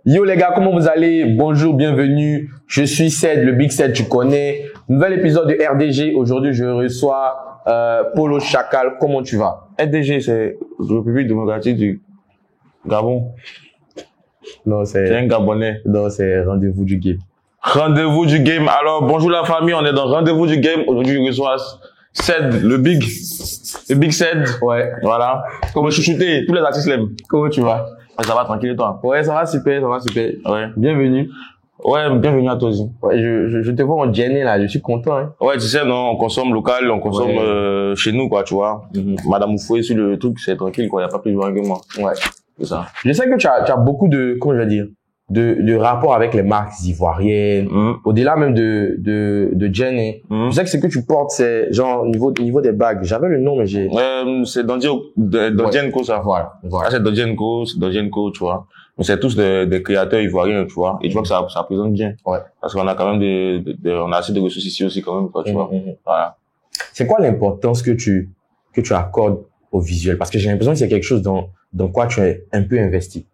Yo les gars, comment vous allez? Bonjour, bienvenue. Je suis Ced, le Big Ced, tu connais. Nouvel épisode de RDG. Aujourd'hui, je reçois Polo Chacal. Comment tu vas? RDG, c'est République démocratique du Gabon. Non, C'est un Gabonais. Non, c'est Rendez-vous du Game. Rendez-vous du Game. Alors, bonjour la famille, on est dans Rendez-vous du Game. Aujourd'hui, je reçois Ced, le Big Ced. Ouais. Voilà. Comme chouchouté, tous les artistes l'aiment. Comment tu vas? Ça va tranquille et toi? Ouais, ça va super, ça va super. Ouais. Bienvenue. Ouais, bienvenue à toi aussi. Ouais, je te vois en Jenny là, je suis content. Hein. Ouais, tu sais, non, on consomme local, on consomme chez nous, quoi, tu vois. Madame Oufoué sur le truc, c'est tranquille, quoi, y a pas plus de que moi. Ouais. C'est ça. Je sais que tu as beaucoup de, comment je vais dire, de rapports avec les marques ivoiriennes, au-delà même de Jenny. Je sais que ce que tu portes, c'est genre au niveau des bagues. J'avais le nom, mais j'ai... C'est Dodjenko, ça. Voilà. Ah, c'est Dodjenko, tu vois. Mais c'est tous des créateurs ivoiriens, tu vois. Et tu vois que ça présente bien. Ouais. Parce qu'on a quand même on a assez de ressources ici aussi quand même, quoi, tu vois. Voilà. C'est quoi l'importance que tu accordes au visuel? Parce que j'ai l'impression que c'est quelque chose dans quoi tu es un peu investi.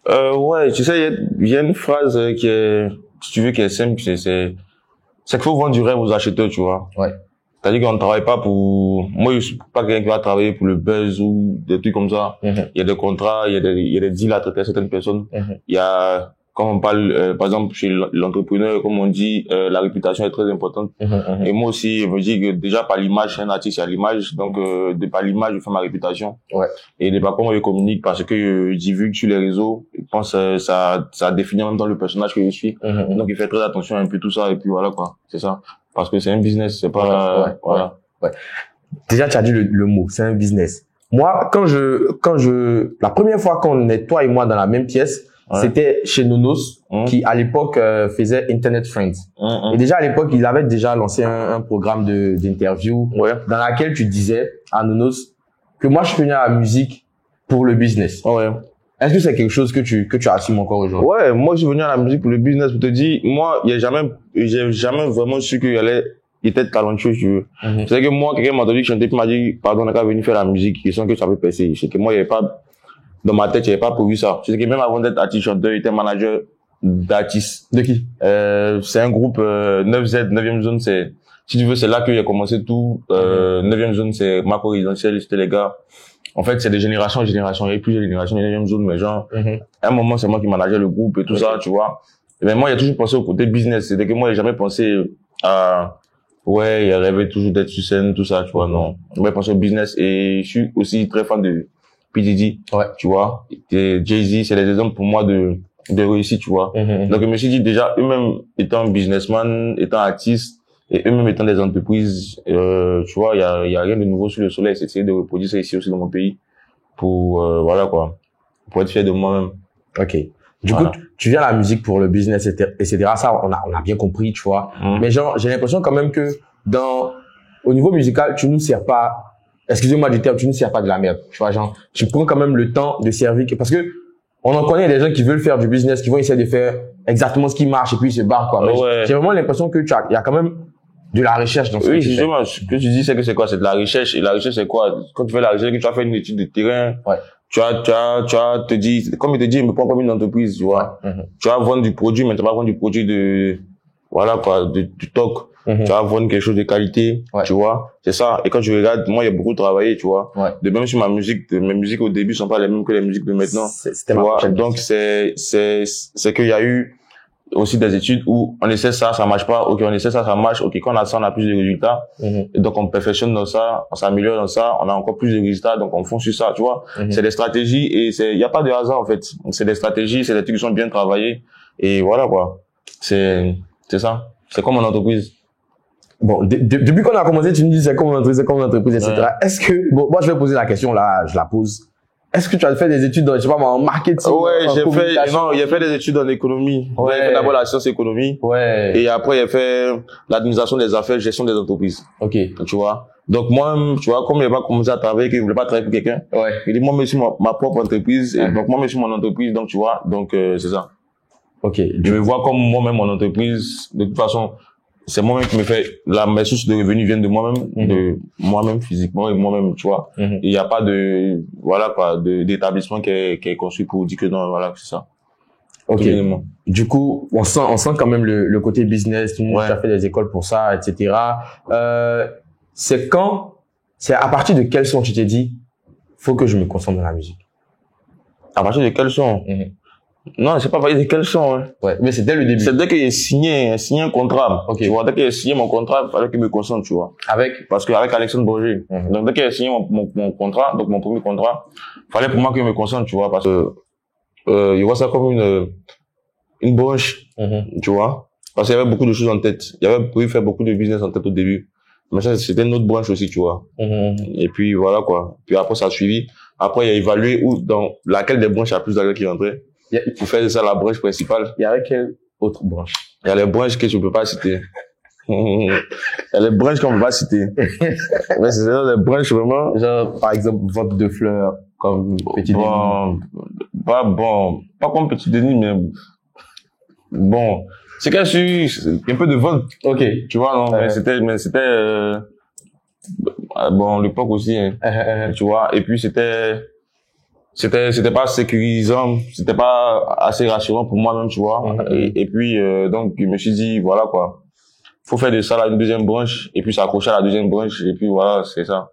Ouais, tu sais, il y a une phrase qui est, si tu veux, qui est simple, c'est qu'il faut vendre du rêve aux acheteurs, tu vois. Ouais. C'est-à-dire qu'on ne travaille pas moi, je suis pas quelqu'un qui va travailler pour le buzz ou des trucs comme ça. Il y a des contrats, il y a des deals à traiter à certaines personnes. Il y a, quand on parle, par exemple, chez l'entrepreneur, comme on dit, la réputation est très importante. Et moi aussi, je me dis que déjà par l'image, je suis un artiste à l'image. Donc, par l'image, je fais ma réputation. Ouais. Et de par comment je communique, parce que je divulgue sur les réseaux, je pense que ça définit en même temps le personnage que je suis. Donc, il fait très attention à un peu tout ça. Et puis voilà, quoi. C'est ça. Parce que c'est un business, c'est pas, voilà. Ouais. Déjà, tu as dit le mot, c'est un business. Moi, la première fois qu'on est toi et moi dans la même pièce, c'était chez Nonos, qui à l'époque faisait Internet Friends. Et déjà à l'époque, il avait déjà lancé un programme d'interview dans laquelle tu disais à Nonos que moi je suis venu à la musique pour le business. Ouais. Est-ce que c'est quelque chose que tu assumes encore aujourd'hui? Ouais, moi je suis venu à la musique pour le business pour te dire, moi j'ai jamais vraiment su qu'il était talentueux, tu veux. C'est que moi, quelqu'un m'a entendu chanter, puis m'a dit, pardon, on n'a qu'à venir faire la musique, ils sont que ça peut passer. C'est que moi, il y avait pas, dans ma tête, j'avais pas prévu ça. C'est que même avant d'être artiste chanteur, j'étais manager d'artistes. De qui? C'est un groupe, 9Z, 9e zone, si tu veux, c'est là que j'ai commencé tout. 9e zone, c'est Marco Résidentiel, c'était les gars. En fait, c'est des générations, il y a plusieurs générations, 9e zone, mais genre, à un moment, c'est moi qui manageais le groupe et tout ça, tu vois. Mais moi, j'ai toujours pensé au côté business. C'était que moi, j'ai jamais pensé à, ouais, il rêvé toujours d'être sur scène, tout ça, tu vois, non. J'ai pensé au business et je suis aussi très fan de P. Diddy, tu vois. Et Jay-Z, c'est des exemples pour moi de réussite, tu vois. Donc, je me suis dit déjà, eux-mêmes étant businessman, étant artistes, et eux-mêmes étant des entreprises, tu vois, il y a rien de nouveau sur le soleil. C'est essayer de reproduire ça ici aussi dans mon pays pour, voilà, quoi. Pour être fier de moi-même. Ok. Du coup, tu viens à la musique pour le business, etc. Ça, on a bien compris, tu vois. Mais genre, j'ai l'impression quand même que au niveau musical, tu nous sers pas, excusez-moi du terme, tu nous sers pas de la merde. Tu vois, genre, tu prends quand même le temps de servir, parce que on en connaît des gens qui veulent faire du business, qui vont essayer de faire exactement ce qui marche et puis ils se barrent, quoi. Mais j'ai vraiment l'impression que il y a quand même de la recherche dans ce que tu fais. Justement, ce que tu dis, c'est que c'est quoi? C'est de la recherche. Et la recherche, c'est quoi? Quand tu fais la recherche, que tu as fait une étude de terrain. Tu as te dit, comme il te dit, me prends comme une entreprise, tu vois. Tu vas vendre du produit, mais tu vas vendre du produit voilà, quoi, du stock. Tu vas vendre quelque chose de qualité, tu vois. C'est ça. Et quand tu regardes, moi, il y a beaucoup travaillé, tu vois. De même sur ma musique, mes musiques au début sont pas les mêmes que les musiques de maintenant. C'était ma prochaine question. Donc, c'est qu'il y a eu aussi des études où on essaie ça marche pas, ok, on essaie ça marche, ok, quand on a ça, on a plus de résultats, et donc on perfectionne dans ça, on s'améliore dans ça, on a encore plus de résultats, donc on fonce sur ça, tu vois. C'est des stratégies et il y a pas de hasard, en fait. C'est des stratégies, c'est des trucs qui sont bien travaillés, et voilà, quoi. C'est ça. C'est comme mon entreprise. Bon, depuis qu'on a commencé, tu me dis c'est comme une entreprise, etc. Est-ce que, bon, moi je vais poser la question là, je la pose. Est-ce que tu as fait des études dans, je sais pas, en marketing? Ouais, j'ai fait des études en économie. J'ai fait d'abord la science économie. Ouais. Et après, j'ai fait l'administration des affaires, gestion des entreprises. Ok. Tu vois. Donc, moi, tu vois, comme il n'a pas commencé à travailler, qu'il voulait pas travailler pour quelqu'un. Ouais. Il dit, moi, je suis ma propre entreprise. Et donc, moi, je suis mon entreprise. Donc, tu vois. Donc, c'est ça. Ok. Je me vois comme moi-même mon entreprise. De toute façon, c'est moi-même qui me fait, mes sources de revenus viennent de moi-même physiquement et moi-même, tu vois. Il n'y a pas de, voilà quoi, d'établissement qui est construit pour dire que non, voilà, c'est ça. Ok. Du coup, on sent quand même le côté business, tu as fait des écoles pour ça, etc. C'est à partir de quel son tu t'es dit, faut que je me concentre dans la musique? À partir de quel son? Non, c'est pas à partir de quel son, hein. Ouais, mais c'est dès le début. C'est dès que j'ai signé un contrat. Ok. Tu vois, dès que j'ai signé mon contrat, il fallait que je me concentre, tu vois. Parce qu'avec Alexandre Bourget. Donc, dès que j'ai signé mon contrat, donc mon premier contrat, fallait pour moi que je me concentre, tu vois, parce que, je vois ça comme une branche, tu vois. Parce qu'il y avait beaucoup de choses en tête. Il y avait prévu faire beaucoup de business en tête au début. Mais ça, c'était une autre branche aussi, tu vois. Et puis, voilà, quoi. Puis après, ça a suivi. Après, il y a évalué dans laquelle des branches il y a plus d'argent qui rentrait. Pour faire de ça la branche principale. Il y avait quelle autre branche? Il y a les branches que je ne peux pas citer. Il y a les branches qu'on ne peut pas citer. Mais c'est des branches vraiment. Genre, par exemple, vente de fleurs, comme Petit Denis. Pas comme Petit Denis, mais bon. C'est qu'il y a un peu de vente. Ok. Tu vois, non, mais c'était, bon, l'époque aussi, hein. Tu vois, et puis c'était pas sécurisant, c'était pas assez rassurant pour moi-même, tu vois. Et puis, donc, je me suis dit, voilà, quoi. Faut faire de ça là, une deuxième branche, et puis s'accrocher à la deuxième branche, et puis voilà, c'est ça.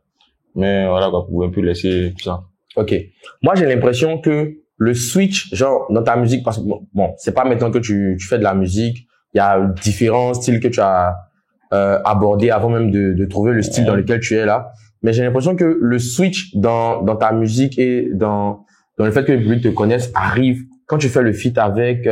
Mais voilà, quoi, pour un peu laisser tout ça. Ok. Moi, j'ai l'impression que le switch, genre, dans ta musique, parce que bon, c'est pas maintenant que tu fais de la musique, il y a différents styles que tu as abordés avant même de trouver le style dans lequel tu es là. Mais j'ai l'impression que le switch dans ta musique et dans le fait que le public te connaisse arrive quand tu fais le feat avec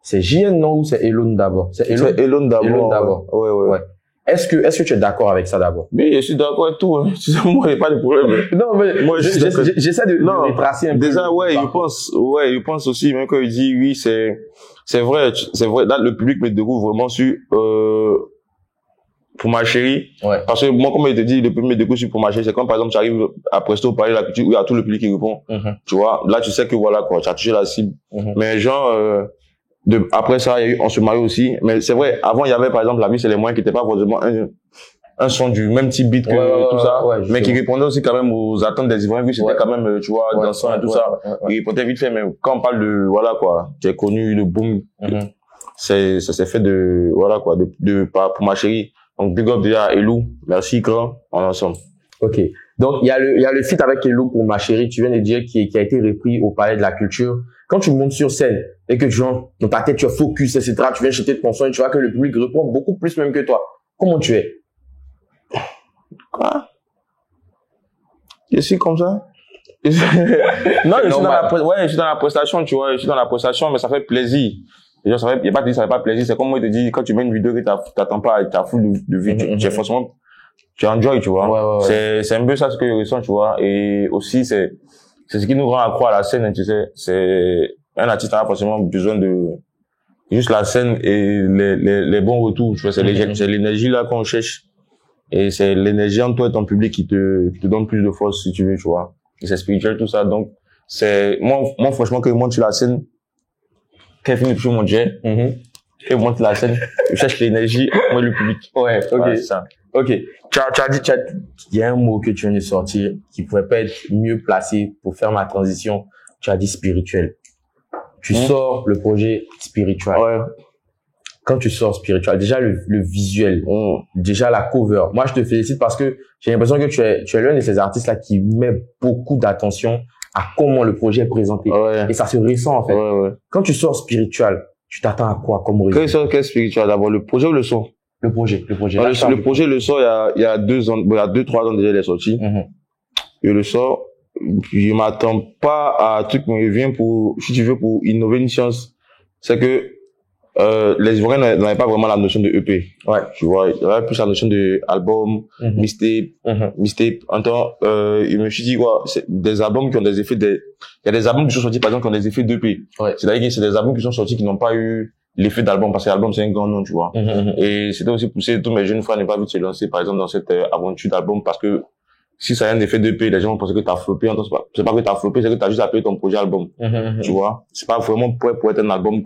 c'est JN, non, ou c'est Elon d'abord? C'est Elon d'abord. Ouais. Est-ce que tu es d'accord avec ça d'abord? Oui, je suis d'accord avec tout, hein. Moi, il n'y a pas de problème. Non, mais moi, j'essaie de retracer un peu. Déjà, je pense aussi, même quand il dit, oui, c'est vrai. Là, le public me découvre vraiment sur, Pour ma chérie. Ouais. Parce que moi, comme je te dis, le premier découvre sur Pour ma chérie, c'est comme, par exemple, tu arrives à Presto, parler de la culture, où il y a tout le public qui répond. Tu vois, là, tu sais que voilà, quoi, tu as touché la cible. Mais genre, après ça, il y a eu On se marie aussi. Mais c'est vrai, avant, il y avait, par exemple, La vie, c'est les moyens qui n'était pas forcément un son du même type beat que tout ça. Mais qui répondait aussi quand même aux attentes des Ivoiriens, vu que c'était quand même, tu vois, dansant et tout ça. Il répondait vite fait, mais quand on parle de, voilà, quoi, tu as connu le boom. Ça s'est fait voilà, quoi, Pour ma chérie. Donc, big up déjà, Elou. Merci, grand. On est ensemble. Ok. Donc, il y a le feat avec Elou Pour ma chérie, tu viens de dire, qui a été repris au Palais de la Culture. Quand tu montes sur scène et que genre, dans ta tête, tu es focus, etc., tu viens jeter ton son et tu vois que le public répond beaucoup plus même que toi. Comment tu es? Quoi? Je suis comme ça? Non, je suis dans la prestation, tu vois. Je suis dans la prestation, mais ça fait plaisir. Genre, ça fait pas plaisir. C'est comme moi, je te dis, quand tu mets une vidéo que t'attends pas, t'as full de vues, tu forcément, tu enjoy, tu vois. C'est un peu ça ce que je ressens, tu vois. Et aussi, c'est ce qui nous rend accro à la scène, tu sais. C'est, un artiste a forcément besoin de, juste la scène et les bons retours, tu vois. C'est l'énergie là qu'on cherche. Et c'est l'énergie en toi et ton public qui te donne plus de force, si tu veux, tu vois. Et c'est spirituel, tout ça. Donc, moi, franchement, quand je monte sur la scène, quand je finis de toucher mon jet, et je monte sur la scène, je cherche l'énergie, moi, le public. Ouais, ok. Voilà, c'est ça. Ok. Tu as dit, il y a un mot que tu viens de sortir qui pourrait pas être mieux placé pour faire ma transition. Tu as dit spirituel. Tu sors le projet spirituel. Ouais. Quand tu sors spirituel, déjà le visuel, déjà la cover. Moi, je te félicite parce que j'ai l'impression que tu es l'un de ces artistes-là qui met beaucoup d'attention à comment le projet est présenté. Et ça se ressent, en fait. Quand tu sors spirituel, tu t'attends à quoi comme résultat? Quand tu sors quel spirituel? D'abord, le projet ou le son? Le projet. Le projet, le son, il y a 2 ans, il y a 2-3 ans déjà, il est sorti. Et le son, je m'attends pas à un truc qui me revient si tu veux, pour innover une chance. C'est que, les Ivoiriens n'avaient pas vraiment la notion de EP. Ouais. Tu vois, il y avait plus la notion de album, mixtape. En temps, je me suis dit, c'est des albums qui ont des effets il y a des albums qui sont sortis, par exemple, qui ont des effets d'EP. Ouais. C'est-à-dire que c'est des albums qui sont sortis qui n'ont pas eu l'effet d'album, parce que l'album, c'est un grand nom, tu vois. Et c'était aussi poussé tous mes jeunes frères à ne pas vite se lancer, par exemple, dans cette aventure d'album, parce que si ça a un effet d'EP, les gens vont penser que t'as floppé. C'est pas que t'as floppé, c'est que t'as juste appelé ton projet album. Tu vois. C'est pas vraiment pour être un album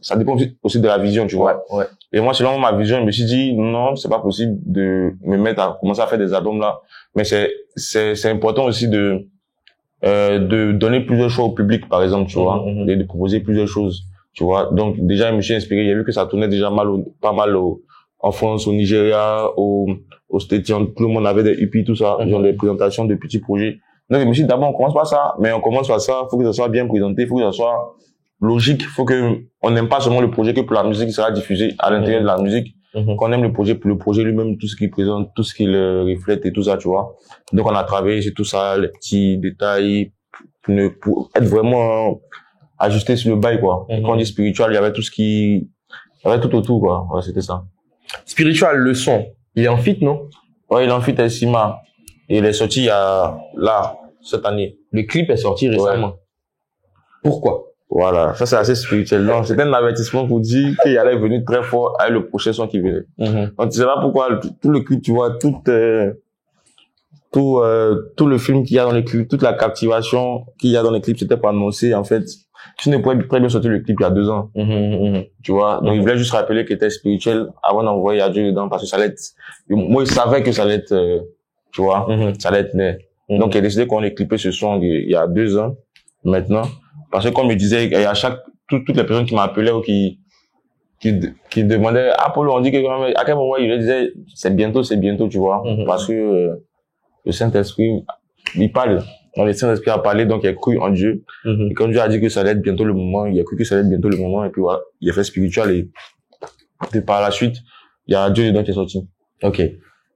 ça dépend aussi de la vision, tu vois. Ouais. Et moi, selon ma vision, je me suis dit, non, c'est pas possible de me mettre à commencer à faire des albums là. Mais c'est important aussi de donner plusieurs choix au public, par exemple, tu vois. De proposer plusieurs choses, tu vois. Donc, déjà, je me suis inspiré. J'ai vu que ça tournait déjà pas mal en France, au Nigeria, au Stétion, tout le monde avait des EP, tout ça, genre des présentations de petits projets. Donc, je me suis dit, d'abord, on commence par ça, mais on commence par ça, faut que ça soit bien présenté, faut que ça soit logique, faut que on n'aime pas seulement le projet que pour la musique qui sera diffusée à l'intérieur de la musique, qu'on aime le projet pour le projet lui-même, tout ce qu'il présente, tout ce qu'il reflète et tout ça, tu vois. Donc, on a travaillé sur tout ça, les petits détails, pour être vraiment ajusté sur le bail, quoi. Quand on dit spiritual, il y avait il y avait tout autour, quoi. Ouais, c'était ça. Spiritual, le son, il est en feat, non? Ouais, il est en feat avec Sima. Et il est sorti cette année. Le clip est sorti récemment. Ouais. Pourquoi? Voilà, ça c'est assez spirituel. Donc, c'était un avertissement pour dire qu'il allait venir très fort avec le prochain son qui venait. Donc, tu sais pas pourquoi tout le clip, tu vois, tout le film qu'il y a dans les clips, toute la captivation qu'il y a dans les clips, c'était pour annoncer, en fait, tu ne pouvais très bien sortir le clip il y a 2 ans. Tu vois. Donc, il voulait juste rappeler qu'il était spirituel avant d'envoyer à Dieu dedans parce que ça allait être, moi, il savait que ça allait être, tu vois, ça allait être net. Donc, il a décidé qu'on ait clippé ce son il y a 2 ans, maintenant. Parce que comme je disais, il y a toutes les personnes qui m'appelaient ou qui demandaient, Apollo, on dit que à quel moment il disait, c'est bientôt, tu vois. Parce que, le Saint-Esprit, il parle. Donc, le Saint-Esprit a parlé, donc il a cru en Dieu. Et quand Dieu a dit que ça allait être bientôt le moment, il a cru que ça allait être bientôt le moment, et puis voilà, il a fait spirituel et par la suite, il y a Dieu dedans qui est sorti. Ok.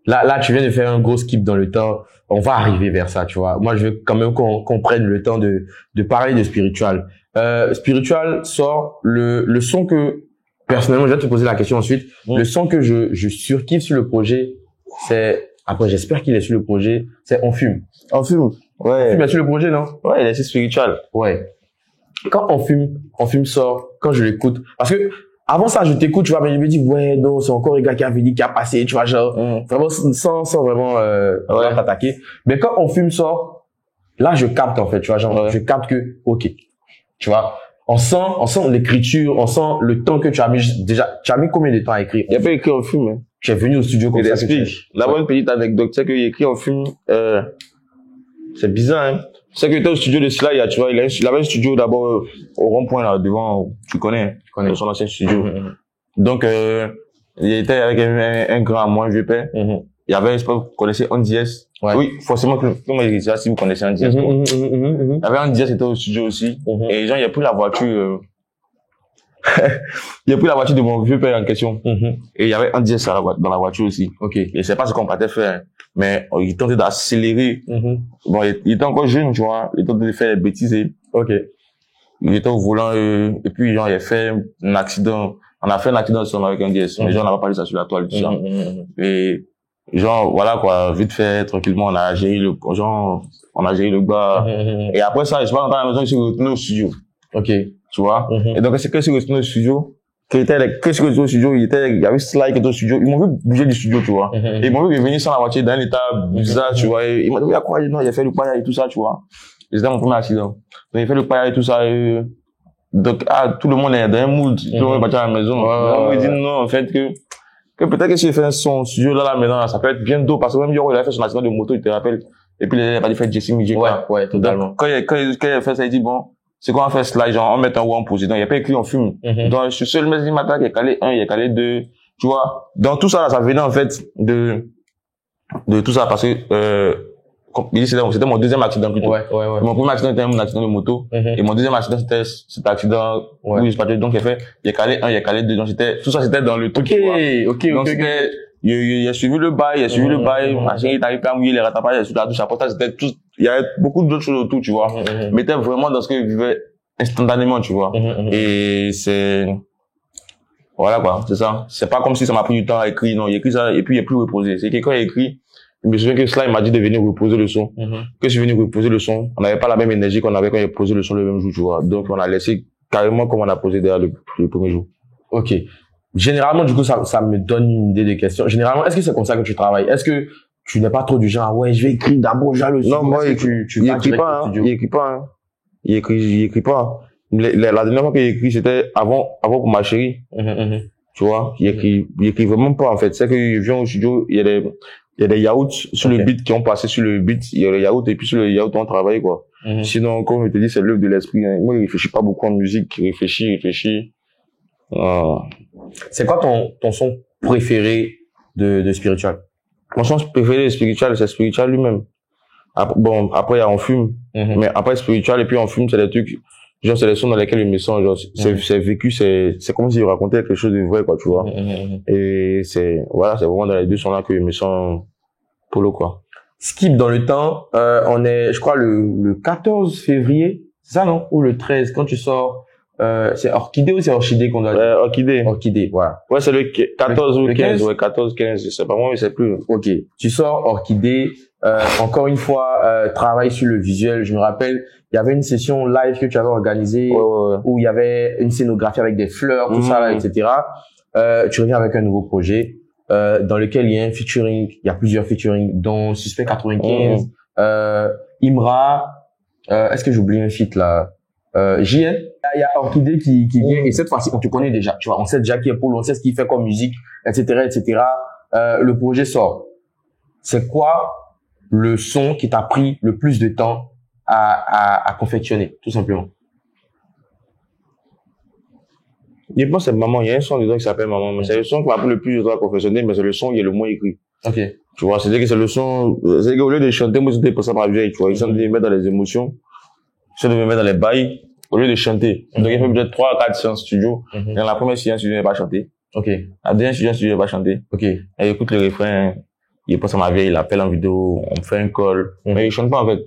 Là, tu viens de faire un gros skip dans le temps. On va arriver vers ça, tu vois. Moi, je veux quand même qu'on prenne le temps de parler de spiritual. Spiritual sort le son que, personnellement, je vais te poser la question ensuite. Le son que je surkiffe sur le projet, c'est, après, j'espère qu'il est sur le projet, c'est On Fume. On Fume. Ouais. On Fume est sur le projet, non? Ouais, il est assez spiritual. Ouais. Quand On Fume sort, quand je l'écoute, parce que, avant ça, je t'écoute, tu vois, mais je me dis, ouais, non, c'est encore un gars qui a venu, qui a passé, tu vois, genre, vraiment, sans vraiment, t'attaquer. Mais quand On Fume sort, là, je capte, en fait, tu vois, genre, je capte que, ok. Tu vois, on sent l'écriture, on sent le temps que tu as mis, déjà, tu as mis combien de temps à écrire? Il n'y a pas écrit On Fume, hein. Tu es venu au studio comme ça. La bonne petite anecdote, c'est qu'il écrit On Fume, c'est bizarre, hein. C'est qu'il était au studio de Sly, tu vois, il avait un studio d'abord au rond-point là devant, tu connais son ancien studio. Donc il était avec un grand à moi, vieux père. Il y avait, je sais pas, vous connaissez Andies. Oui, forcément que si vous connaissez Andies. Il y avait Andies qui était au studio aussi. Et les gens, il a pris la voiture il a pris la voiture de mon vieux père en question. Et il y avait Andies dans la voiture aussi. Ok. Et c'est pas ce qu'on partait faire. Mais il tentait d'accélérer. Bon, il était encore jeune, tu vois. Il tentait de faire des bêtises. Ok. Il était au volant et puis genre il a fait un accident. On a fait un accident avec un DS. Mais genre on n'a pas parlé ça sur la toile, tout ça. Et genre voilà quoi, vite fait, tranquillement, on a géré le gars. Et après ça, je sais pas, dans la maison, il s'est retourné au studio. Ok. Tu vois. Et donc c'est que c'est retourné au studio. Il y avait Sly qui était au studio. Ils m'ont vu bouger du studio, tu vois. Et ils m'ont vu revenir sans la voiture dans un état bizarre, tu vois. Et ils m'ont dit, il y a quoi? Non, il a fait le paillage et tout ça, tu vois. Et c'était mon premier accident. Donc, il a fait le paillage et tout ça. Donc, tout le monde est dans un mood. Tout le monde est parti à la maison. Donc, il dit non, en fait, que peut-être que si il fait un son studio là, maintenant, ça peut être bientôt. Parce que même Yoro, il a fait son accident de moto, il te rappelle. Et puis, il a pas dit faire Jesse Midget. Ouais, totalement. Donc, quand il a fait ça, il dit bon, c'est quoi on fait slide, genre, on met un one position. Il n'y a pas écrit On Fume. Donc, je suis seul, mais il m'a qui a calé 1, il a calé 2. Tu vois. Donc, tout ça, là, ça venait, en fait, de tout ça, parce que, c'était mon deuxième accident plutôt. Ouais. Mon premier accident était un accident de moto. Et mon deuxième accident, c'était cet accident où je partais. Donc, il a calé 1, il a calé 2. Donc, tout ça, c'était dans le truc. Ok. Donc, c'était, il a suivi le bail, machin, il t'arrive à mouiller les ratapages, sur la douche, après ça, c'était tout, il y avait beaucoup d'autres choses autour, tu vois. Mais t'es vraiment dans ce qu'il vivait instantanément, tu vois. Et voilà quoi, c'est ça. C'est pas comme si ça m'a pris du temps à écrire, non, il écrit ça, et puis il est plus reposé. C'est quelqu'un qui a écrit, je me souviens que Sly m'a dit de venir reposer le son. Que je suis venu reposer le son, on n'avait pas la même énergie qu'on avait quand il a posé le son le même jour, tu vois. Donc, on a laissé carrément comme on a posé derrière le premier jour. Ok. Généralement, du coup, ça me donne une idée des questions. Généralement, est-ce que c'est comme ça que tu travailles? Est-ce que tu n'es pas trop du genre, ouais, je vais écrire d'abord, j'ai le son. Non, moi, il écrit pas, hein. Il écrit pas, hein. Il écrit pas. La dernière fois qu'il écrit, c'était avant pour ma chérie. Tu vois, il écrit vraiment pas, en fait. C'est qu'il vient au studio, il y a des yaourts sur le beat qui ont passé sur le beat, il y a les yaourts, et puis sur le yaourt, on travaille, quoi. Sinon, comme je te dis, c'est l'œuvre de l'esprit, hein. Moi, il réfléchit pas beaucoup en musique, il réfléchit. C'est quoi ton son préféré de Spiritual? Mon son préféré de Spiritual, c'est Spiritual lui-même. Bon, après, on fume. Mais après, Spiritual, et puis on fume, c'est des trucs, genre, c'est des sons dans lesquels je me sens, genre, c'est vécu, c'est comme si je racontais quelque chose de vrai, quoi, tu vois. Et voilà, c'est vraiment dans les deux sons-là que je me sens polo, quoi. Skip dans le temps, on est, je crois, le 14 février, c'est ça, non? Ou le 13, quand tu sors, c'est Orchidée ou c'est Orchidée qu'on doit dire? Orchidée. Orchidée, voilà. Ouais, c'est le 14 ou 15, ouais, 14, 15, je sais pas, moi, je sais plus. Ok. Tu sors Orchidée, encore une fois, travaille sur le visuel. Je me rappelle, il y avait une session live que tu avais organisée, où il y avait une scénographie avec des fleurs, tout ça, là, etc. Tu reviens avec un nouveau projet, dans lequel il y a un featuring, il y a plusieurs featuring, dont Suspect 95, Imra, est-ce que j'oublie un feat, là? JN, il y a Orchidée qui vient, et cette fois-ci, on te connaît déjà, tu vois, on sait déjà qui est Paul, on sait ce qu'il fait comme musique, etc., etc. Le projet sort. C'est quoi le son qui t'a pris le plus de temps à confectionner, tout simplement? Je pense que c'est Maman. Il y a un son dedans qui s'appelle Maman, mais c'est le son qui m'a pris le plus de temps à confectionner, mais c'est le son qui est le moins écrit. Ok. Tu vois, c'est-à-dire que c'est le son, c'est qu'au lieu de chanter, moi, c'était pour ça ma vieille, tu vois, ils sont de me mettre dans les émotions, ils sont de me mettre dans les bails, au lieu de chanter. Donc, il fait peut-être 3 à 4 séances studio. Dans la première séance studio, il n'a pas chanté. Ok. La deuxième séance studio, il n'a pas chanté. Ok. Et il écoute le refrain, il pense à ma vieille, il appelle en vidéo, on fait un call, mais il chante pas, en fait.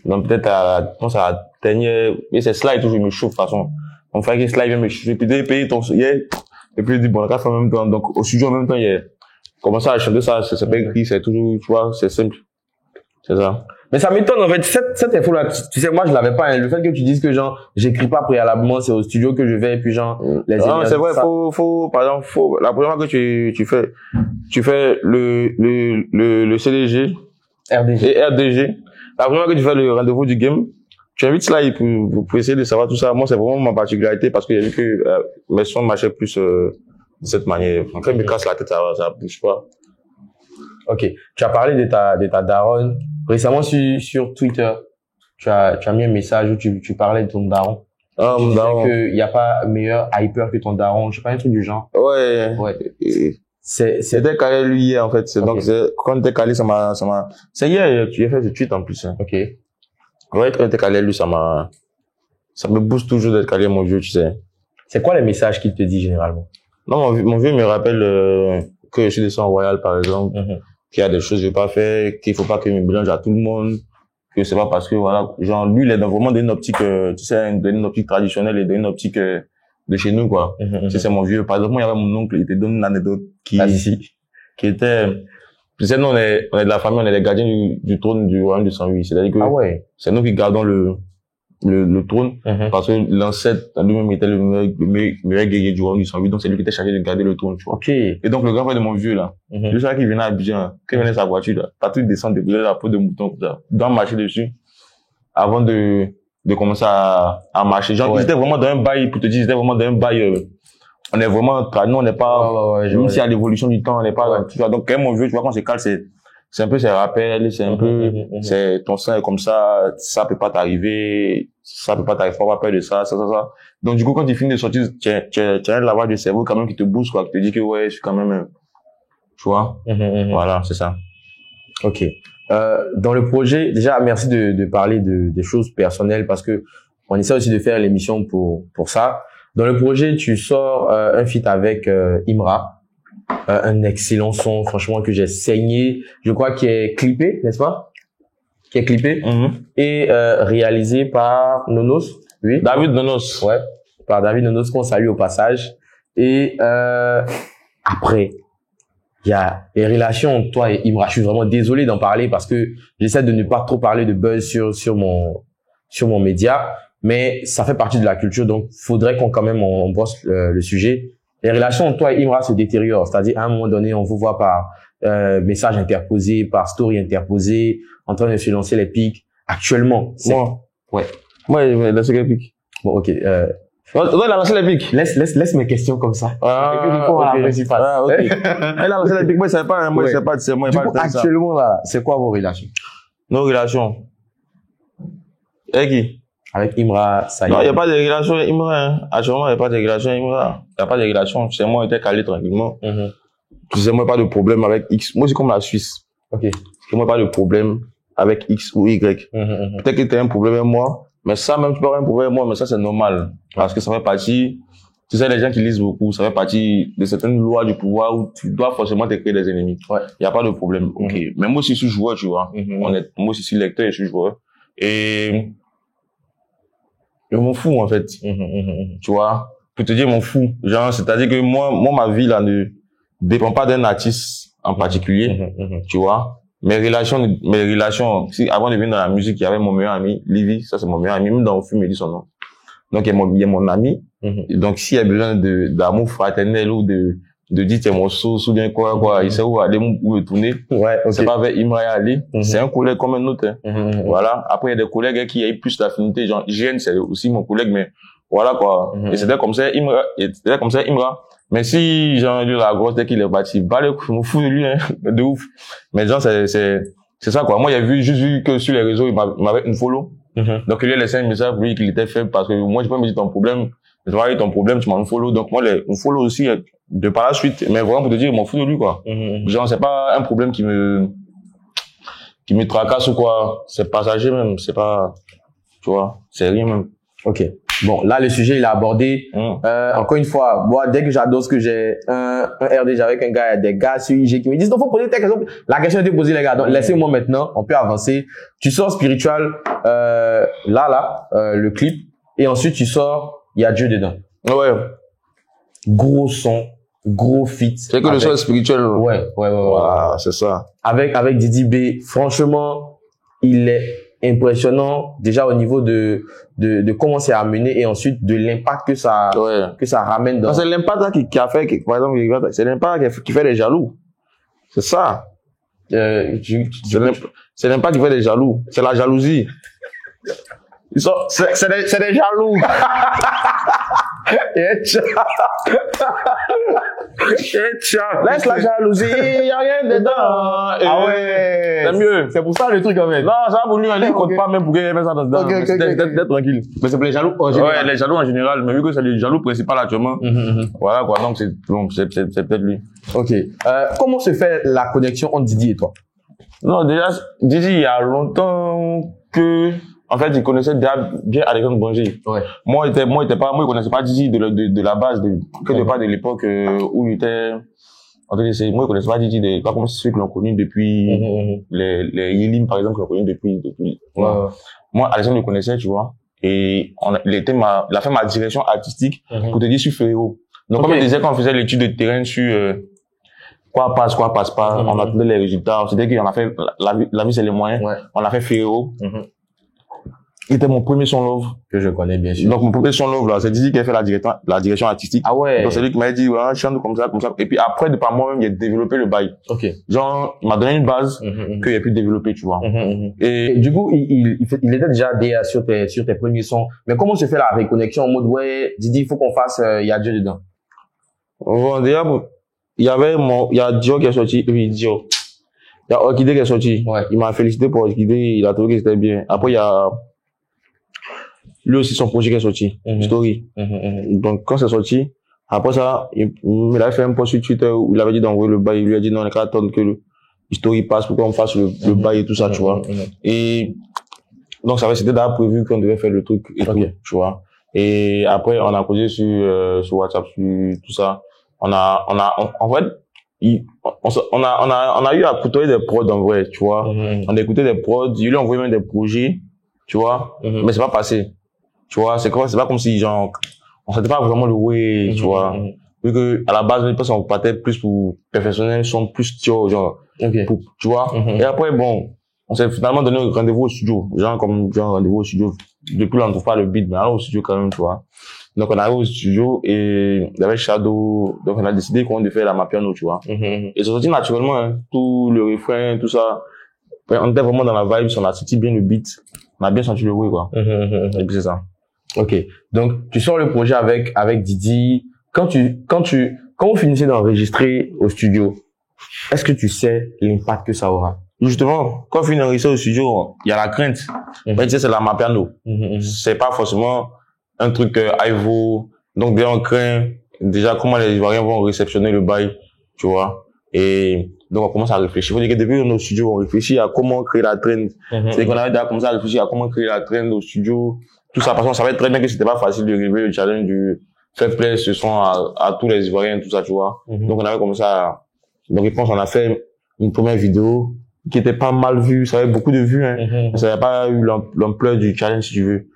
Donc, peut-être à la dernière, et c'est slide toujours, il me chauffe, de toute façon. On fait que slide, il me chauffe, et puis, payer ton, et puis, il dit, bon, on va faire en même temps. Donc, au studio, en même temps, il a commencé à chanter ça, c'est pas écrit, c'est toujours, tu vois, c'est simple. C'est ça. Mais ça m'étonne, en fait, cette info-là, tu sais, moi, je l'avais pas, hein. Le fait que tu dises que, genre, j'écris pas préalablement, c'est au studio que je vais, et puis, genre, non, c'est vrai, par exemple, la première fois que tu fais le CDG. RDG. Et RDG. La première fois que tu fais le rendez-vous du game, tu invites Sly pour essayer de savoir tout ça. Moi, c'est vraiment ma particularité parce que j'ai vu que mes sons marchaient plus de cette manière. Quand il me casse la tête, ça bouge pas. Ok. Tu as parlé de ta daronne. Récemment, sur Twitter, tu as mis un message où tu parlais de ton daron. Ah, mon daron. qu'il y a pas meilleur hyper que ton daron. Je sais pas, un truc du genre. Ouais. C'était calé lui hier, en fait. Okay. Donc, quand t'es calé, c'est hier, tu as fait ce tweet en plus, hein. Ok. Ouais, quand t'es calé, lui, ça me booste toujours d'être calé, mon vieux, tu sais. C'est quoi les messages qu'il te dit généralement? Non, mon vieux me rappelle, que je suis descendu en Royal, par exemple. Qu'il y a des choses que je vais pas faire, qu'il faut pas que je me mélange à tout le monde, que c'est pas parce que, voilà, genre, lui, il est vraiment dans une optique, tu sais, dans une optique traditionnelle et dans une optique, de chez nous, quoi. C'est mon vieux. Par exemple, moi, il y avait mon oncle, il te donne une anecdote qui était, tu sais, nous, on est de la famille, on est les gardiens du trône du royaume de Saint-Louis. C'est-à-dire que, c'est nous qui gardons le trône, parce que l'ancêtre, lui-même, était le meilleur guerrier du royaume du Saint-Louis, donc c'est lui qui était chargé de garder le trône, tu vois. Ok. Et donc, le grand frère de mon vieux, là, le soir qui venait à Abidjan, quand il venait sa voiture, là, pas tout descendre, débrûler la peau de mouton, comme ça, doit marcher dessus, avant de commencer à marcher. Genre, ils étaient vraiment dans un bail, pour te dire, ils étaient vraiment dans un bail, on est vraiment, nous, on n'est pas, même s'il y a l'évolution du temps, on n'est pas, tu vois, donc, quand même, mon vieux, tu vois, quand c'est calme, c'est un peu ses rappels, c'est un peu, c'est, ton sang est comme ça peut pas t'arriver, faut pas avoir peur de ça. Donc, du coup, quand tu finis de sortir, tu as un lavage de cerveau quand même qui te booste, quoi, qui te dit que, ouais, je suis quand même, tu vois. Voilà, c'est ça. Ok. Dans le projet, déjà, merci de parler des choses personnelles parce que on essaie aussi de faire l'émission pour ça. Dans le projet, tu sors un feat avec Imra, un excellent son, franchement, que j'ai saigné. Je crois qu'il est clippé, n'est-ce pas? Qui est clippé et réalisé par Nonos. Oui. David Nonos. Ouais. Par David Nonos qu'on salue au passage. Et après, il y a les relations toi et Imra. Je suis vraiment désolé d'en parler parce que j'essaie de ne pas trop parler de buzz sur mon média, mais ça fait partie de la culture, donc faudrait qu'on quand même on brosse le sujet. les relations entre toi et Imra se détériorent. C'est-à-dire, à un moment donné, on vous voit par message interposé, par story interposé, en train de se lancer les pics. Actuellement, Moi. Ouais. Moi, il a lancé les pics. Bon, ok. Ouais, il a lancé les pics. Laisse mes questions comme ça. Ah, Et puis, réponds à la principale. Ah, ok. Il a lancé les pics. Moi, je savais pas, moi, je savais pas, c'est moi, Du coup, actuellement, là, c'est quoi vos relations? Nos relations. Avec qui? Avec Imra, ça y est. Non, il n'y a pas de relation avec Imra, hein. Actuellement, il n'y a pas de relation avec Imra. Il n'y a pas de relation. C'est moi, j'étais calé tranquillement. Tu sais, moi, pas de problème avec X. Moi, c'est comme la Suisse. Ok. Moi, pas de problème avec X ou Y. Peut-être que tu as un problème avec moi, mais ça, même, tu peux avoir un problème avec moi, mais ça, c'est normal. Parce que ça fait partie, tu sais, les gens qui lisent beaucoup, ça fait partie de certaines lois du pouvoir où tu dois forcément te créer des ennemis. Ouais. Il n'y a pas de problème. Ok. Mais moi aussi, je suis joueur, tu vois. Moi aussi, je suis lecteur et je suis joueur. Et, je m'en fous, en fait. Tu vois. Pour te dire, je m'en fous. Genre, c'est-à-dire que moi, ma vie, là, ne dépend pas d'un artiste en particulier. Tu vois. Mes relations, si, avant de venir dans la musique, il y avait mon meilleur ami, Livy, ça c'est mon meilleur ami, même dans le film, il dit son nom. Donc, il y a mon ami. Donc, s'il y a besoin d'amour fraternel ou de dire, tiens, mon sauce ou bien quoi, il sait où aller, où me tourner. Ouais, okay. C'est pas avec Imra Ali. C'est un collègue comme un autre, hein. Voilà. Après, il y a des collègues qui ont plus d'affinité. Genre, Jeanne, c'est aussi mon collègue, mais voilà, quoi. Et c'était comme ça, Imra. Mais si, genre, lui, la grosse, dès qu'il est parti, je me fous de lui, hein, de ouf. Mais genre, c'est ça, quoi. Moi, juste vu que sur les réseaux, il m'avait une follow. Donc, il lui a laissé un message pour lui qu'il était faible parce que moi, je peux me dire ton problème. Je vois ton problème, tu m'as un follow. Donc, moi, un follow aussi, de par la suite. Mais vraiment, pour te dire, je m'en fous de lui, quoi. Genre, c'est pas un problème qui me tracasse ou quoi. C'est passager même. C'est pas, tu vois, c'est rien même. Ok. Bon, là, le sujet, il est abordé. Encore une fois, moi, dès que j'adore que j'ai un RDG avec un gars, il y a des gars sur IG qui me disent, non, faut poser ta question. La question était posée, les gars. Donc, laissez-moi maintenant, on peut avancer. Tu sors Spiritual, le clip. Et ensuite, tu sors, il y a Dieu dedans. Ouais. Gros son, gros feat. C'est que le son est spirituel. Ouais. Voilà, c'est ça. Avec Didi B, franchement, il est impressionnant déjà au niveau de comment c'est amené et ensuite de l'impact que ça ramène dans. C'est l'impact qui a fait par exemple, c'est l'impact qui fait les jaloux. C'est ça. C'est l'impact qui fait les jaloux. C'est la jalousie. C'est des jaloux. Laisse la jalousie, y a rien dedans. Ah ouais. C'est mieux. C'est pour ça le truc, en fait. Non, ça va pour lui, il compte pas même pour qu'il y ait ça dedans. D'être tranquille. Mais c'est pour les jaloux en général. Ouais, les jaloux en général. Mais vu que c'est le jaloux principal actuellement. Voilà, quoi. Donc, c'est peut-être lui. Ok. Comment se fait la connexion entre Didi et toi? Non, déjà, Didi, il y a longtemps que, en fait, il connaissait déjà bien Alexandre Bonji. Ouais. Moi, il connaissait pas Didi de la base, que de pas de l'époque où il était. En fait, moi, il connaissait pas Didi pas comme ceux qui l'ont connu depuis les Yilim, par exemple, qui l'ont connu depuis. Ouais. Moi, Alexandre le connaissait, tu vois. Et il a fait ma direction artistique pour te dire sur Ferrero. Donc, comme il disait quand on faisait l'étude de terrain sur quoi passe pas, on attendait les résultats. C'était qu'on a fait la vie c'est les moyens. Ouais. On a fait Ferrero. Il était mon premier son love. Que je connais bien sûr. Donc, mon premier son love, là, c'est Didi qui a fait la direction artistique. Ah ouais. Donc, c'est lui qui m'a dit, ouais, chante comme ça. Et puis après, de par moi-même, il a développé le bail. Ok. Genre, il m'a donné une base qu'il a pu développer, tu vois. Et du coup, il était déjà sur tes premiers sons. Mais comment se fait la reconnexion en mode, ouais, Didi, il faut qu'on fasse, il y a Dieu dedans? Bon, déjà, il y a Dio qui est sorti, et puis Dio. Il y a Orchidée qui est sorti. Ouais. Il m'a félicité pour Orchidée, il a trouvé que c'était bien. Après, il y a lui aussi son projet qui est sorti, Story. Donc quand c'est sorti, après ça, il a fait un post sur Twitter où il avait dit d'envoyer le bail, il lui a dit non, on est qu'à attendre que le Story passe pour qu'on fasse le bail et tout ça, tu vois. Et donc c'était déjà prévu qu'on devait faire le truc et tout, tu vois. Et après on a causé sur WhatsApp, sur tout ça. En fait, on a eu à côtoyer des prods en vrai, tu vois. On a écouté des prods, il lui a envoyé même des projets, tu vois. Mais c'est pas passé. Tu vois, c'est pas comme si, genre, on sentait pas vraiment le way, tu vois. Vu que, à la base, les personnes, on partait plus pour perfectionner, sont plus, genre, pour, tu vois. Et après, bon, on s'est finalement donné un rendez-vous au studio. Genre rendez-vous au studio. Depuis là, on trouve pas le beat, mais alors au studio quand même, tu vois. Donc, on arrive au studio et avec Shadow, donc on a décidé qu'on devait faire la Mapiano, tu vois. Et c'est sorti naturellement, hein, tout le refrain, tout ça. On était vraiment dans la vibe, on a senti bien le beat. On a bien senti le bruit, quoi. Et puis c'est ça. Ok. Donc, tu sors le projet avec Didi. Quand vous finissez d'enregistrer au studio, est-ce que tu sais l'impact que ça aura? Justement, quand on finit d'enregistrer au studio, il y a la crainte. Mais tu sais, c'est la Mapiano. C'est pas forcément un truc Ivo. Donc, déjà, on craint déjà comment les Ivoiriens vont réceptionner le bail, tu vois. Et donc, on commence à réfléchir. Il faut dire que depuis nos studios, on réfléchit à comment créer la trend. C'est qu'on avait déjà commencé à réfléchir à comment créer la trend au studio. Tout ça, parce qu'on savait très bien que c'était pas facile de relever le challenge du faire plaisir ce son à tous les Ivoiriens, tout ça, tu vois. Donc, on avait commencé à, donc, je pense qu'on a fait une première vidéo qui était pas mal vue. Ça avait beaucoup de vues, hein. Ça n'avait pas eu l'ampleur du challenge, si tu veux.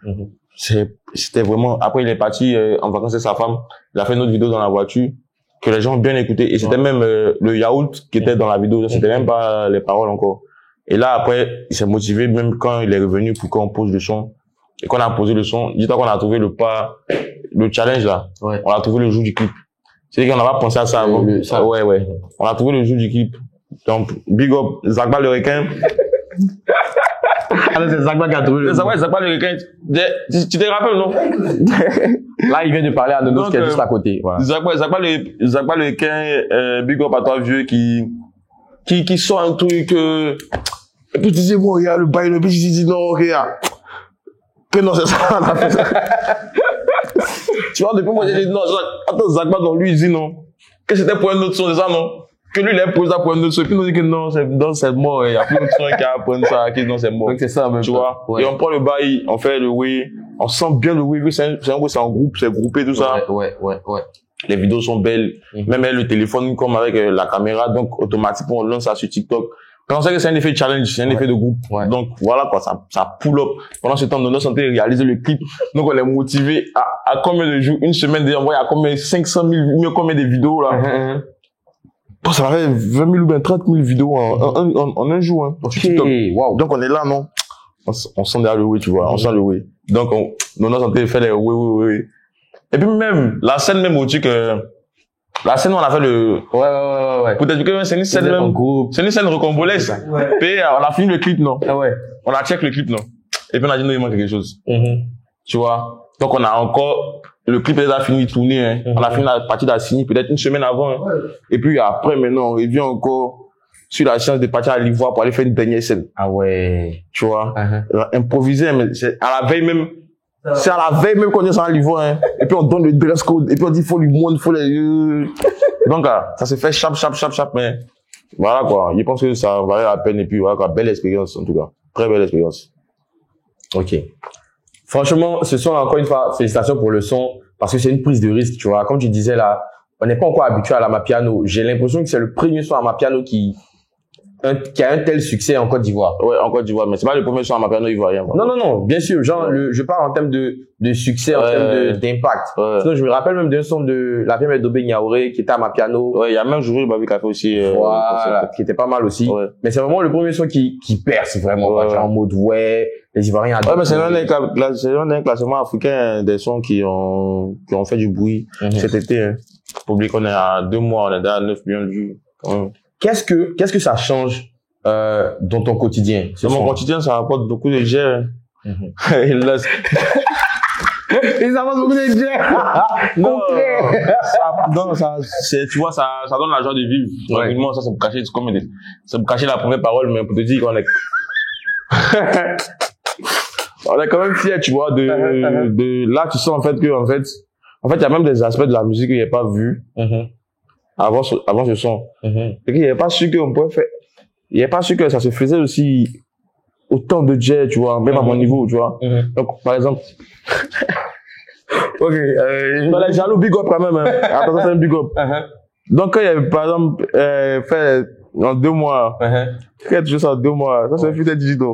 C'était vraiment, après, il est parti en vacances avec sa femme. Il a fait une autre vidéo dans la voiture que les gens ont bien écouté. Et c'était même le yaourt qui était dans la vidéo. C'était même pas les paroles encore. Et là, après, il s'est motivé, même quand il est revenu pour qu'on pose le son. Et qu'on a posé le son, dis-toi qu'on a trouvé le challenge là. Ouais. On a trouvé le jour du clip. C'est-à-dire qu'on n'a pas pensé à ça avant. Ouais. On a trouvé le jour du clip. Donc, big up, Zagba le requin. Alors, c'est Zagba qui a trouvé le jour. Zagba le requin. Tu te rappelles, non? Là, il vient de parler à Nonos qui est juste à côté. Voilà. Zagba le requin, big up à toi, vieux, qui sort un truc, et puis tu dis, bon, regarde le bail, et puis tu dis, non, regarde. Que non, c'est ça, on a fait ça. Tu vois, depuis moi, j'ai dit, non, attends, Zagba, non, lui, il dit non. Que c'était pour un autre son, c'est ça, non? Que lui, il a posé ça pour un autre son. Et puis, on dit que non, c'est mort, il y a plus d'autre son qui a appris ça, que non, c'est mort. Donc, c'est ça, même. Tu vois? Ouais. Et on prend le bail, on fait le way, on sent bien le way, c'est un way, c'est en groupe, c'est groupé, tout ça. Ouais. Les vidéos sont belles. Même avec le téléphone, comme avec la caméra, donc, automatiquement, on lance ça sur TikTok. On sait que c'est un effet challenge, c'est un effet de groupe. Donc, voilà, quoi, ça pull up. Pendant ce temps, Nonos santé réaliser le clip. Donc, on est motivé à combien de jours, une semaine déjà, on voit à combien, 500 000, combien de vidéos, là. Bon, ça va faire 20 000 ou bien 30 000 vidéos en un jour, hein. Sur TikTok. Wow. Donc, on est là, non? On sent derrière le way, tu vois. On sent le way. Donc, Nonos santé fait les way. Et puis, même, la scène même où tu que, la scène où on a fait le... Ouais. Pour t'expliquer, c'est une scène même... C'est une scène recombolesque. Puis, on a fini le clip, non? On a check le clip, non? Et puis, on a dit, non, il manque quelque chose. Tu vois? Donc, on a encore... Le clip est déjà fini de tourner, hein. On a fini la partie d'Assini, peut-être une semaine avant, hein. Et puis, après, maintenant, on revient encore sur la chance de partir à l'Ivoire pour aller faire une dernière scène. Ah ouais. Tu vois? Improviser, mais c'est à la veille même... C'est à la veille même qu'on est sur un livre, hein. Et puis on donne le dress code, et puis on dit, faut lui montrer, faut les, donc, ça se fait sharp, mais voilà, quoi. Je pense que ça valait la peine, et puis voilà, quoi. Belle expérience, en tout cas. Très belle expérience. Ok. Franchement, ce son, encore une fois, félicitations pour le son, parce que c'est une prise de risque, tu vois. Comme tu disais là, on n'est pas encore habitué à la Mapiano. J'ai l'impression que c'est le premier son à Mapiano qui a un tel succès en Côte d'Ivoire. Ouais, en Côte d'Ivoire, mais c'est pas le premier son à Mapiano ivoirien. Non, bien sûr, genre, je parle en termes de succès, en termes d'impact. Sinon, je me rappelle même d'un son de la femme d'Obé Niaouré qui était à Mapiano. Ouais, il y a même Jouri Babi qui a fait aussi, voilà, qui était pas mal aussi. Mais c'est vraiment le premier son qui perce vraiment, en mode, les Ivoiriens adorent. Ouais, mais c'est l'un des classements africains des sons qui ont fait du bruit cet été, hein. Pour oublier qu'on est à 2 mois, on est à 9 millions de vues, quand même. Qu'est-ce que ça change dans ton quotidien? Dans mon quotidien, ça apporte beaucoup de gel. Et ça apporte beaucoup de gel. Non, tu vois, ça donne la joie de vivre. Tranquillement, ça pour cacher, c'est pour cacher la première parole, mais pour te dire qu'on est, on est quand même fiers, tu vois, là, tu sens en fait, il y a même des aspects de la musique que j'ai pas vu. Avant ce son. Et qu'il n'y avait pas su qu'on pouvait faire, il n'y avait pas su que ça se faisait aussi autant de jet, tu vois, même à mon niveau, tu vois. Donc, par exemple, les jaloux big up quand même, hein. Attention, c'est un big up. Donc, quand il y avait, par exemple, fait en 2 mois, quand tu joues ça en 2 mois, ça c'est un digital.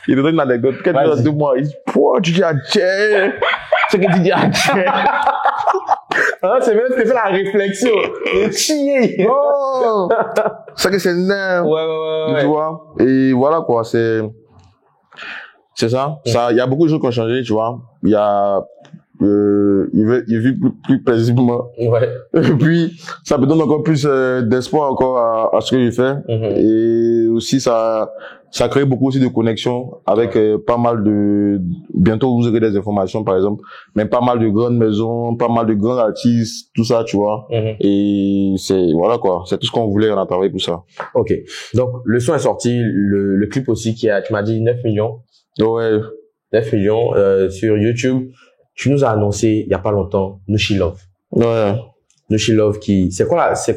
Il te donne une anecdote. Quand tu joues en 2 mois, il dit, tu dis à jet. C'est que tu dis à jet. C'est même fait la réflexion. Chier. Oh! C'est que c'est nain. Ouais. Tu vois? Et voilà, quoi, c'est ça. Il y a beaucoup de choses qui ont changé, tu vois. Il y a il vit plus paisiblement. Ouais. Et puis, ça me donne encore plus d'espoir encore à ce que je fais. Et aussi, ça crée beaucoup aussi de connexions avec pas mal de... Bientôt, vous aurez des informations, par exemple, mais pas mal de grandes maisons, pas mal de grands artistes, tout ça, tu vois. Et voilà quoi, c'est tout ce qu'on voulait, on a travaillé pour ça. Ok. Donc, le son est sorti, le clip aussi tu m'as dit 9 millions. Ouais. 9 millions sur YouTube. Tu nous as annoncé il y a pas longtemps Nushi Love. Ouais. Nushi Love c'est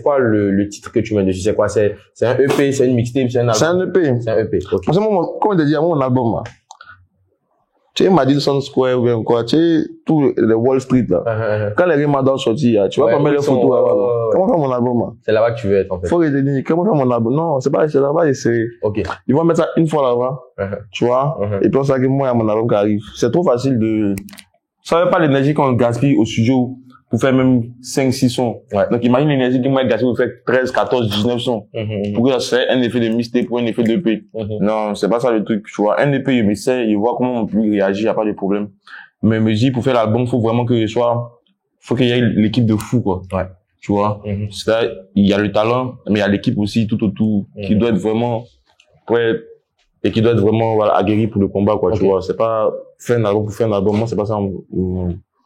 quoi le titre que tu mets dessus? C'est quoi? C'est un EP, c'est une mixtape, c'est un album? C'est un EP. C'est un EP. Ok. Parce que comme je te dis, mon album, là. Tu sais, Madison Square ou bien quoi, tu sais, tout le Wall Street, là. Quand les Rimadans sont sortis, tu vois combien les photos là-bas. Comment faire mon album, là? C'est là-bas que tu veux être, en fait. Faut retenir, comment faire mon album? Non, c'est là-bas, c'est... Ok. Ils vont mettre ça une fois là-bas. Tu vois? Et puis on sait que moi, il y a mon album qui arrive. C'est trop facile de... Ça veut pas l'énergie qu'on gaspille au studio pour faire même 5-6 sons. Ouais. Donc imagine l'énergie qu'on va gaspiller pour faire 13, 14, 19 sons. Pour que ça soit un effet de mixtape ou un effet d'EP. Non, c'est pas ça le truc. Tu vois, un EP, il m'essaie, il voit comment on peut réagir, y a pas de problème. Mais me dit, pour faire l'album, faut vraiment que faut qu'il y ait l'équipe de fou, quoi. Ouais. Tu vois. C'est-à-dire, il y a le talent, mais il y a l'équipe aussi tout autour, qui doit être vraiment prêt et qui doit être vraiment, voilà, aguerri pour le combat, quoi. Tu vois. C'est pas faire un album pour faire un album. Moi, c'est pas ça.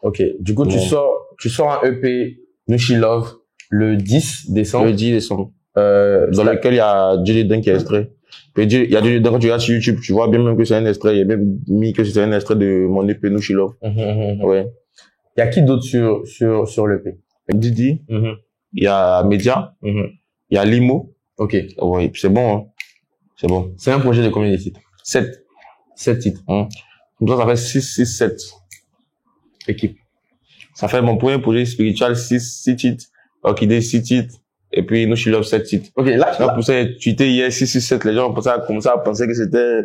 Ok. Du coup, tu sors un EP Nushi Love le 10 décembre. Le 10 décembre. Dans lequel il y a DJ Dunk qui est extrait. Il y a DJ Dunk, quand tu regardes sur YouTube, tu vois bien même que c'est un extrait. Il y a même mis que c'est un extrait de mon EP Nushi Love. Ouais. Il y a qui d'autre sur l'EP? Didi. Il y a Media. Il y a Limo. Ok. Oui, c'est bon, hein. C'est bon. C'est un projet de combien de titres? 7. 7 titres. Comme ça fait 6, 7. Équipe. Ça fait mon premier projet spirituel, 6 titres. Orchidée, 6 titres. Et puis, Nushi Love, 7 titres. Ok, là. Pour ça, tu étais hier, 6, 7. Les gens commençaient à penser que c'était,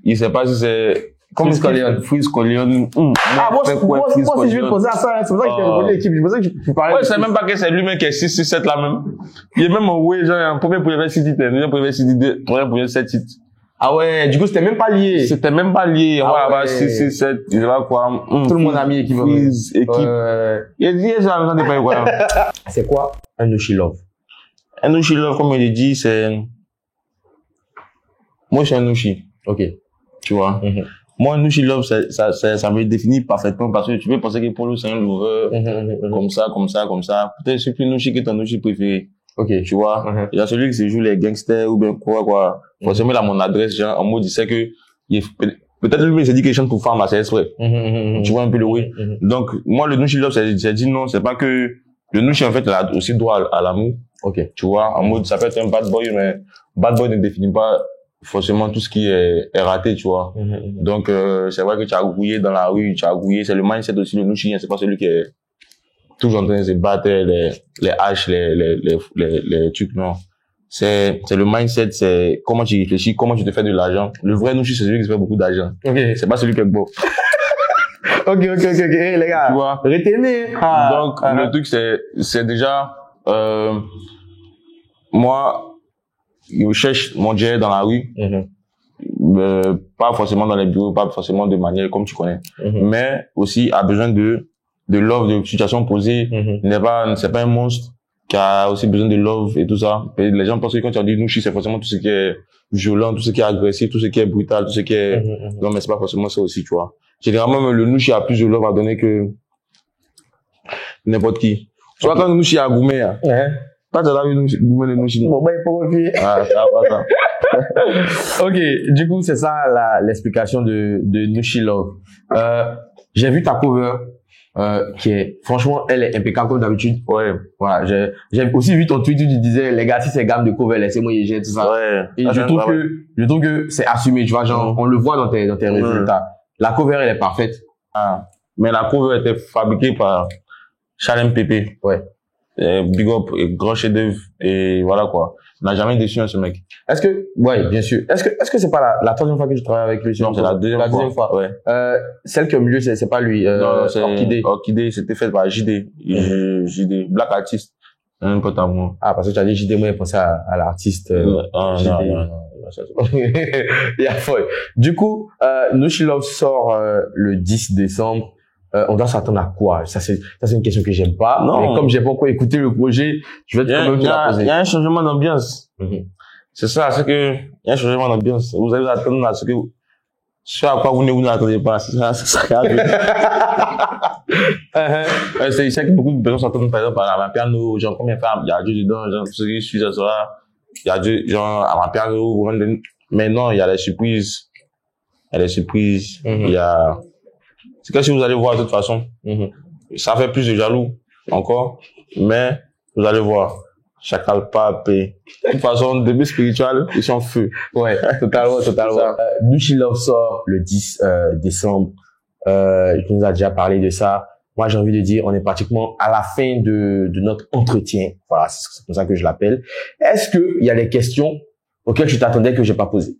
ils savent pas si c'est, comme Scolion. Freeze Scolion. Ah, moi, si je vais poser à ça, c'est pour ça que tu as répondu l'équipe. Je pensais que tu parlais. Ouais, c'est même pas que c'est lui-même qui est 6, 7 là même. Il est même en way, genre, un premier projet 6 titres, un deuxième projet 6 titres, troisième projet 7 titres. Ah ouais, du coup, c'était même pas lié. C'était même pas lié. Voilà, 6, 7, je sais pas quoi. Tout le monde a mis équipe. Freeze, équipe. Il a dit, j'ai la maison des pays, quoi. C'est quoi un Nushi Love? Un Nushi Love, comme il a dit, c'est... Moi, je suis un Nushi. Ok. Tu vois. Moi, un Nushi Love, ça me définit parfaitement parce que tu peux penser que Polo, c'est un lover. Comme ça. Peut-être c'est plus Nushi que ton Nushi préféré. Ok. Tu vois. Il y a celui qui se joue les gangsters ou bien quoi. Forcément, il a mon adresse, genre, en mode, il sait que, peut-être lui, il s'est dit quelque chose pour femme, là, c'est exprès. Tu vois un peu le oui. Donc, moi, le Nushi Love, j'ai dit non, c'est pas que, le Nushi, en fait, il a aussi droit à l'amour. Ok. Tu vois, en mode, ça peut être un bad boy, mais bad boy ne définit pas forcément tout ce qui est raté, tu vois. Donc, c'est vrai que tu as grouillé dans la rue, c'est le mindset aussi, le Nushi, c'est pas celui qui est toujours en train de se battre, les haches, les trucs, non. C'est le mindset, c'est comment tu réfléchis, comment tu te fais de l'argent. Le vrai Nushi, c'est celui qui se fait beaucoup d'argent. Ok. C'est pas celui qui est beau. Ok, hey, les gars. Tu vois. Retenez. Donc, le truc, c'est déjà, moi, je cherche mon jet dans la rue. Pas forcément dans les bureaux, pas forcément de manière comme tu connais. Mais aussi, a besoin de love, de situation posée. C'est pas un monstre qui a aussi besoin de love et tout ça. Et les gens pensent que quand tu as dit Nushi, c'est forcément tout ce qui est violent, tout ce qui est agressif, tout ce qui est brutal, tout ce qui est... Non, mais c'est pas forcément ça aussi, tu vois. Généralement, le Nushi a plus de love à donner que n'importe qui. Tu vois, quand le Nushi a goumé, toi, tu as vu goumé le Nushi. Bon, ben, il faut refier. Ah, ça va, ça. Ok, du coup, c'est ça l'explication de Nushi Love. J'ai vu ta cover. Qui est, franchement, elle est impeccable comme d'habitude. Ouais. Voilà. J'ai aussi vu ton tweet où tu disais, les gars, si c'est gamme de cover, laissez-moi y jeter, tout ça. Ouais. Et je trouve que c'est assumé, tu vois, genre, on le voit dans tes résultats. La cover, elle est parfaite. Mais la cover était fabriquée par Shalem Pepe. Ouais. Big up, grand chef d'œuvre, et voilà quoi. Il n'a jamais déçu ce mec. Est-ce que, ouais, bien sûr. Est-ce que c'est pas la troisième fois que tu travailles avec lui? Non, c'est la deuxième fois. Ouais. Celle qui est au milieu, c'est pas lui, non, c'est Orchidée. Orchidée, c'était fait par JD. JD. Black Artist. Un pote à moi. Ah, parce que tu as dit JD, moi, j'ai pensé à l'artiste, JD. Non. Il y a folle. Du coup, Nushi Love sort, le 10 décembre. on doit s'attendre à quoi? Ça, c'est une question que j'aime pas. Non. Mais comme j'ai pas encore écouté le projet, je vais quand même te la poser. Il y a un changement d'ambiance. C'est ça, c'est que, il y a un changement d'ambiance. Vous allez attendre à ce à quoi vous n'attendez pas. C'est ça qui arrive. C'est ça que beaucoup de personnes s'attendent, par exemple, à ma piano, genre, combien de femmes, il y a Dieu dedans, genre, ceux qui suivent ça, il y a Dieu, genre, à ma piano, mais non, il y a des surprises. Il y a des surprises. Il y a, c'est que si vous allez voir de toute façon, ça fait plus de jaloux, encore, mais vous allez voir. Chacal pas paix. De toute façon, début spirituel, ils sont en feu. Ouais, totalement. Douchi Love sort le 10 décembre. Tu nous as déjà parlé de ça. Moi, j'ai envie de dire, on est pratiquement à la fin de notre entretien. Voilà, c'est comme ça que je l'appelle. Est-ce que il y a des questions auxquelles tu t'attendais que j'ai pas posées?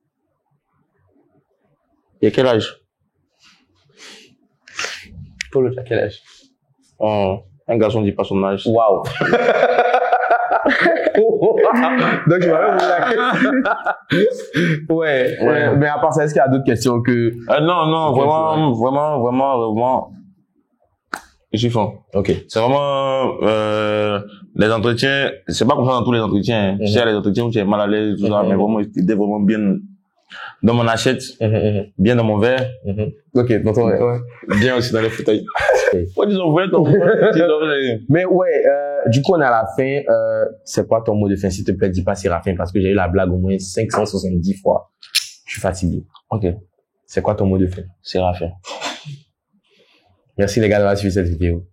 Il y a quel âge? Paul, tu as quel âge? Oh, un garçon dit pas son âge. Waouh. Donc, je m'avais posé la question. Ouais. Mais à part ça, est-ce qu'il y a d'autres questions que... Non, vraiment. Je suis fond. Ok. C'est vraiment, les entretiens, c'est pas comme ça dans tous les entretiens. Il y a les entretiens où tu es mal à l'aise, tout ça, mais vraiment, c'était vraiment bien dans mon assiette, bien dans mon verre. Ok, dans ton verre. Bien aussi dans les fauteuils. Ouais, disons, ouais, mais ouais, du coup, on est à la fin. C'est quoi ton mot de fin? S'il te plaît, dis pas Séraphin, parce que j'ai eu la blague au moins 570 fois. Je suis fatigué. Ok. C'est quoi ton mot de fin? Séraphin. Merci les gars d'avoir suivi cette vidéo.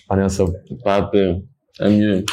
On est ensemble. Pas peur. Un mieux.